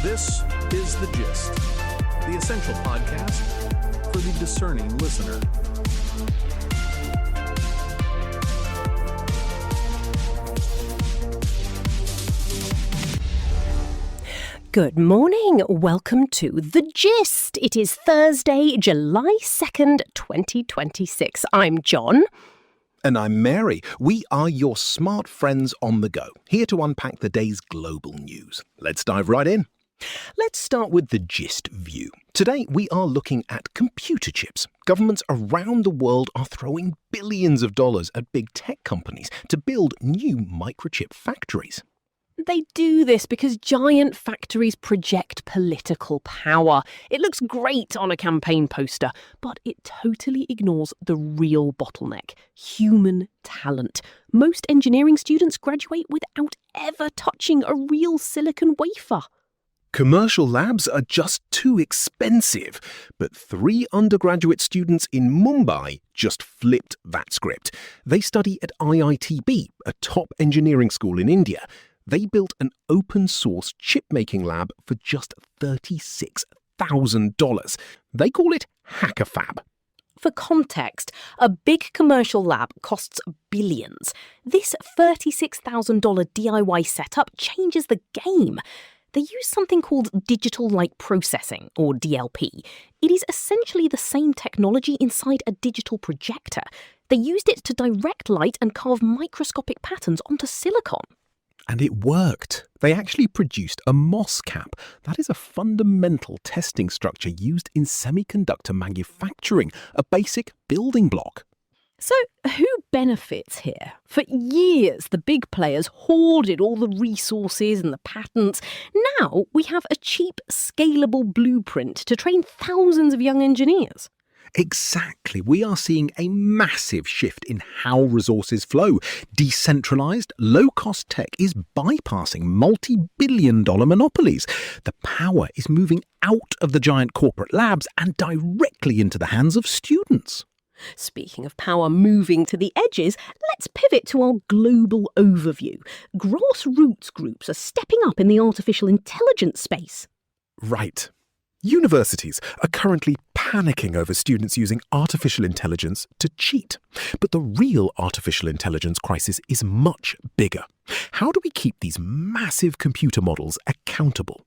This is The Gist, the essential podcast for the discerning listener. Good morning. Welcome to The Gist. It is Thursday, July 2nd, 2026. I'm John. And I'm Mary. We are your smart friends on the go, here to unpack the day's global news. Let's dive right in. Let's start with the gist view. Today, we are looking at computer chips. Governments around the world are throwing billions of dollars at big tech companies to build new microchip factories. They do this because giant factories project political power. It looks great on a campaign poster, but it totally ignores the real bottleneck: human talent. Most engineering students graduate without ever touching a real silicon wafer. Commercial labs are just too expensive, but 3 undergraduate students in Mumbai just flipped that script. They study at IITB, a top engineering school in India. They built an open-source chip-making lab for just $36,000. They call it HackerFab. For context, a big commercial lab costs billions. This $36,000 DIY setup changes the game. They use something called digital light processing, or DLP. It is essentially the same technology inside a digital projector. They used it to direct light and carve microscopic patterns onto silicon. And it worked. They actually produced a MOS cap. That is a fundamental testing structure used in semiconductor manufacturing, a basic building block. So who benefits here? For years, the big players hoarded all the resources and the patents. Now we have a cheap, scalable blueprint to train thousands of young engineers. Exactly. We are seeing a massive shift in how resources flow. Decentralized, low-cost tech is bypassing multi-billion-dollar monopolies. The power is moving out of the giant corporate labs and directly into the hands of students. Speaking of power moving to the edges, let's pivot to our global overview. Grassroots groups are stepping up in the artificial intelligence space. Right. Universities are currently panicking over students using artificial intelligence to cheat. But the real artificial intelligence crisis is much bigger. How do we keep these massive computer models accountable?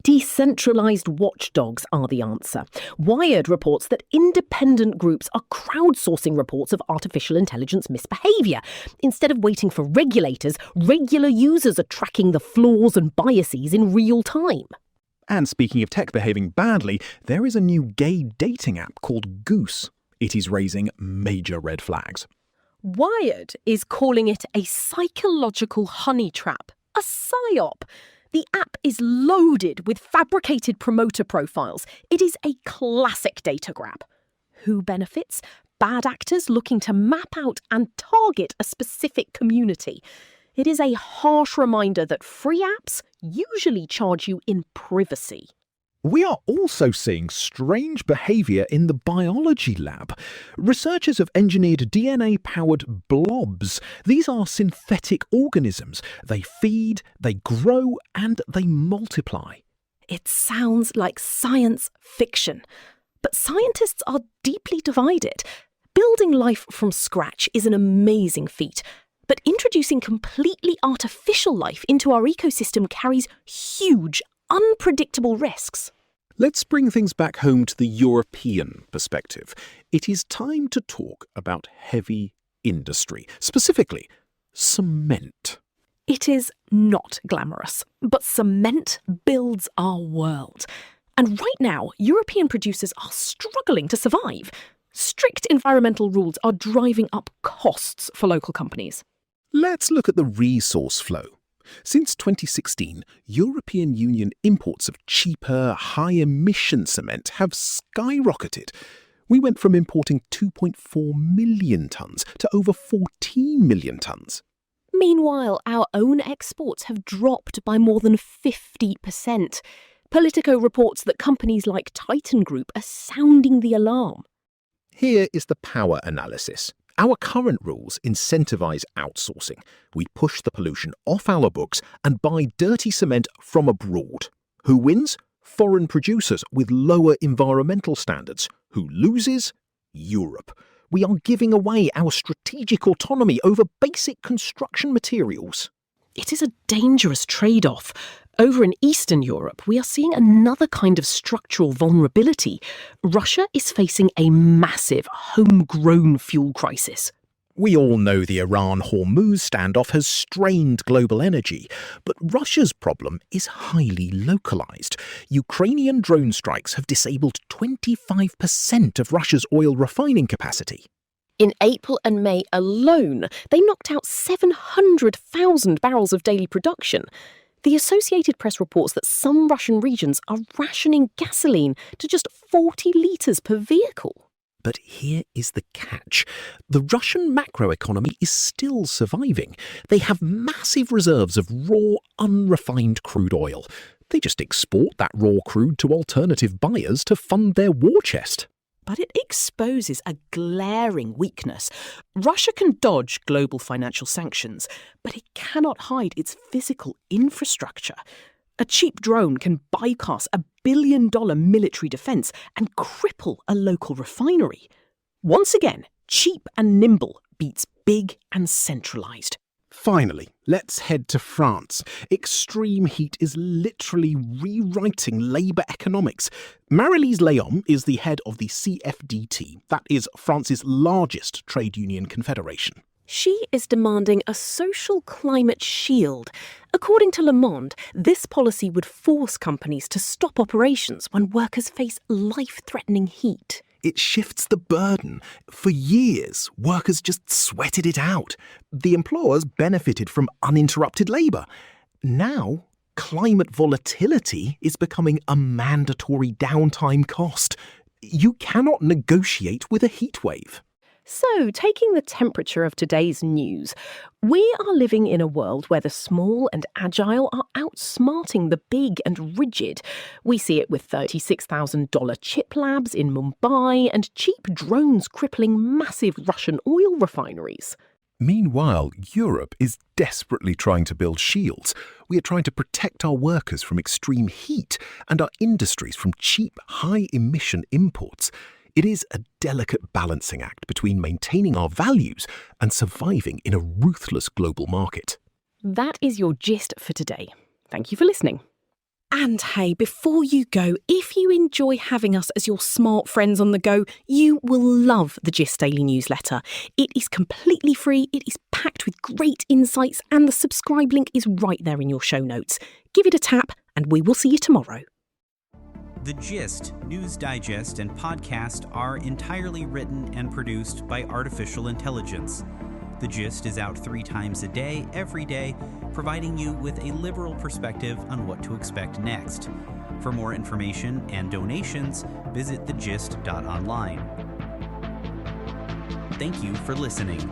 Decentralized watchdogs are the answer. Wired reports that independent groups are crowdsourcing reports of artificial intelligence misbehavior. Instead of waiting for regulators, regular users are tracking the flaws and biases in real time. And speaking of tech behaving badly, there is a new gay dating app called Goose. It is raising major red flags. Wired is calling it a psychological honey trap, a psyop. The app is loaded with fabricated promoter profiles. It is a classic data grab. Who benefits? Bad actors looking to map out and target a specific community. It is a harsh reminder that free apps usually charge you in privacy. We are also seeing strange behaviour in the biology lab. Researchers have engineered DNA-powered blobs. These are synthetic organisms. They feed, they grow, and they multiply. It sounds like science fiction. But scientists are deeply divided. Building life from scratch is an amazing feat. But introducing completely artificial life into our ecosystem carries huge, unpredictable risks. Let's bring things back home to the European perspective. It is time to talk about heavy industry, specifically cement. It is not glamorous, but cement builds our world. And right now, European producers are struggling to survive. Strict environmental rules are driving up costs for local companies. Let's look at the resource flow. Since 2016, European Union imports of cheaper, high-emission cement have skyrocketed. We went from importing 2.4 million tonnes to over 14 million tonnes. Meanwhile, our own exports have dropped by more than 50%. Politico reports that companies like Titan Group are sounding the alarm. Here is the power analysis. Our current rules incentivize outsourcing. We push the pollution off our books and buy dirty cement from abroad. Who wins? Foreign producers with lower environmental standards. Who loses? Europe. We are giving away our strategic autonomy over basic construction materials. It is a dangerous trade-off. Over in Eastern Europe, we are seeing another kind of structural vulnerability. Russia is facing a massive homegrown fuel crisis. We all know the Iran-Hormuz standoff has strained global energy, but Russia's problem is highly localized. Ukrainian drone strikes have disabled 25% of Russia's oil refining capacity. In April and May alone, they knocked out 700,000 barrels of daily production. The Associated Press reports that some Russian regions are rationing gasoline to just 40 litres per vehicle. But here is the catch. The Russian macroeconomy is still surviving. They have massive reserves of raw, unrefined crude oil. They just export that raw crude to alternative buyers to fund their war chest. But it exposes a glaring weakness. Russia can dodge global financial sanctions, but it cannot hide its physical infrastructure. A cheap drone can bypass $1 billion military defence and cripple a local refinery. Once again, cheap and nimble beats big and centralised. Finally, let's head to France. Extreme heat is literally rewriting labour economics. Marie-Lise Léon is the head of the CFDT, that is France's largest trade union confederation. She is demanding a social climate shield. According to Le Monde, this policy would force companies to stop operations when workers face life-threatening heat. It shifts the burden. For years, workers just sweated it out. The employers benefited from uninterrupted labour. Now, climate volatility is becoming a mandatory downtime cost. You cannot negotiate with a heatwave. So, taking the temperature of today's news, we are living in a world where the small and agile are outsmarting the big and rigid. We see it with $36,000 chip labs in Mumbai and cheap drones crippling massive Russian oil refineries. Meanwhile, Europe is desperately trying to build shields. We are trying to protect our workers from extreme heat and our industries from cheap, high-emission imports. It is a delicate balancing act between maintaining our values and surviving in a ruthless global market. That is your gist for today. Thank you for listening. And hey, before you go, if you enjoy having us as your smart friends on the go, you will love the Gist Daily newsletter. It is completely free, it is packed with great insights, and the subscribe link is right there in your show notes. Give it a tap, and we will see you tomorrow. The Gist, News Digest, and podcast are entirely written and produced by artificial intelligence. The Gist is out 3 times a day, every day, providing you with a liberal perspective on what to expect next. For more information and donations, visit thegist.online. Thank you for listening.